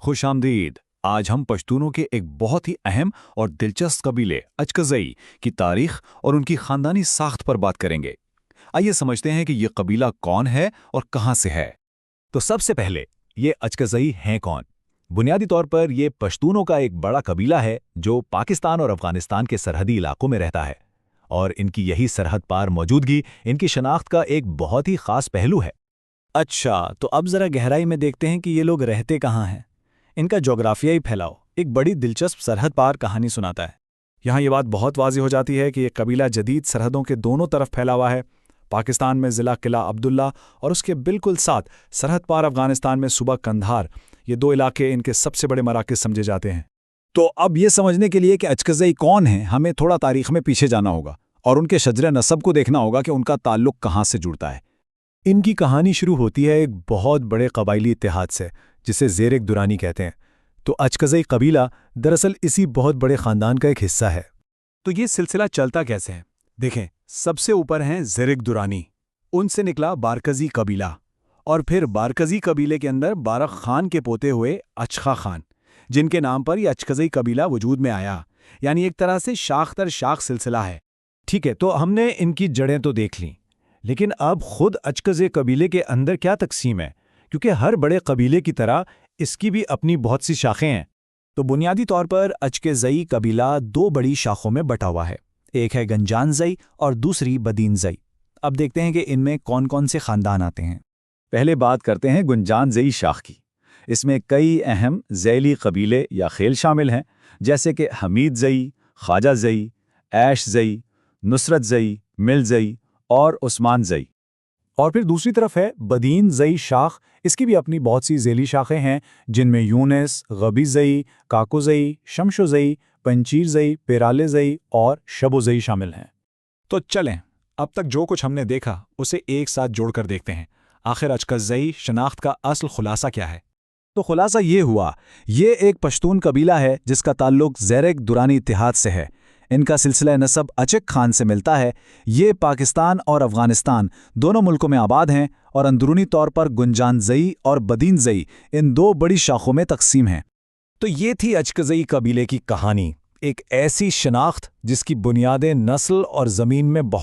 خوش آمدید۔ آج ہم پشتونوں کے ایک بہت ہی اہم اور دلچسپ قبیلے اچکزئی کی تاریخ اور ان کی خاندانی ساخت پر بات کریں گے۔ آئیے سمجھتے ہیں کہ یہ قبیلہ کون ہے اور کہاں سے ہے۔ تو سب سے پہلے یہ اچکزئی ہیں کون؟ بنیادی طور پر یہ پشتونوں کا ایک بڑا قبیلہ ہے جو پاکستان اور افغانستان کے سرحدی علاقوں میں رہتا ہے، اور ان کی یہی سرحد پار موجودگی ان کی شناخت کا ایک بہت ہی خاص پہلو ہے۔ اچھا، تو اب ذرا گہرائی میں دیکھتے ہیں کہ یہ لوگ رہتے کہاں ہیں۔ ان کا جغرافیائی پھیلاؤ ایک بڑی دلچسپ سرحد پار کہانی سناتا ہے۔ یہاں یہ بات بہت واضح ہو جاتی ہے کہ یہ قبیلہ جدید سرحدوں کے دونوں طرف پھیلا ہوا ہے۔ پاکستان میں ضلع قلعہ عبداللہ اور اس کے بالکل ساتھ سرحد پار افغانستان میں صوبہ قندھار، یہ دو علاقے ان کے سب سے بڑے مراکز سمجھے جاتے ہیں۔ تو اب یہ سمجھنے کے لیے کہ اچکزئی کون ہیں، ہمیں تھوڑا تاریخ میں پیچھے جانا ہوگا اور ان کے شجرہ نسب کو دیکھنا ہوگا کہ ان کا تعلق کہاں سے جڑتا ہے۔ ان کی کہانی شروع ہوتی ہے ایک بہت بڑے قبائلی اتحاد سے، جسے زیرک درانی کہتے ہیں۔ تو اچکزئی قبیلہ دراصل اسی بہت بڑے خاندان کا ایک حصہ ہے۔ تو یہ سلسلہ چلتا کیسے ہے؟ دیکھیں، سب سے اوپر ہیں زیرک درانی، ان سے نکلا بارکزی قبیلہ، اور پھر بارکزی قبیلے کے اندر بارک خان کے پوتے ہوئے اچخا خان، جن کے نام پر یہ اچکزئی قبیلہ وجود میں آیا۔ یعنی ایک طرح سے شاخ در شاخ سلسلہ ہے۔ ٹھیک ہے، تو ہم نے ان کی جڑیں تو دیکھ لیں، لیکن اب خود اچکزئی قبیلے کے اندر کیا تقسیم ہے؟ کیونکہ ہر بڑے قبیلے کی طرح اس کی بھی اپنی بہت سی شاخیں ہیں۔ تو بنیادی طور پر اچکزئی قبیلہ دو بڑی شاخوں میں بٹا ہوا ہے، ایک ہے گنجانزئی اور دوسری بدینزئی۔ اب دیکھتے ہیں کہ ان میں کون کون سے خاندان آتے ہیں۔ پہلے بات کرتے ہیں گنجانزئی شاخ کی۔ اس میں کئی اہم ذیلی قبیلے یا خیل شامل ہیں، جیسے کہ حمید زئی، خواجہ زئی، ایش زئی، نصرت زئی، مل زئی اور عثمان زئی۔ اور پھر دوسری طرف ہے بدین زئی شاخ۔ اس کی بھی اپنی بہت سی ذیلی شاخیں ہیں، جن میں یونس، غبی زئی، کاکو زئی، شمشو زئی، پنچیر زئی، پیرالے زئی اور شبو زئی شامل ہیں۔ تو چلیں، اب تک جو کچھ ہم نے دیکھا اسے ایک ساتھ جوڑ کر دیکھتے ہیں۔ آخر اچکزئی شناخت کا اصل خلاصہ کیا ہے؟ تو خلاصہ یہ ہوا، یہ ایک پشتون قبیلہ ہے جس کا تعلق زیرک درانی اتحاد سے ہے۔ ان کا سلسلہ نسب اچک خان سے ملتا ہے۔ یہ پاکستان اور افغانستان دونوں ملکوں میں آباد ہیں اور اندرونی طور پر گنجانزئی اور بدینزئی ان دو بڑی شاخوں میں تقسیم ہیں۔ تو یہ تھی اچکزئی قبیلے کی کہانی، ایک ایسی شناخت جس کی بنیادیں نسل اور زمین میں بہت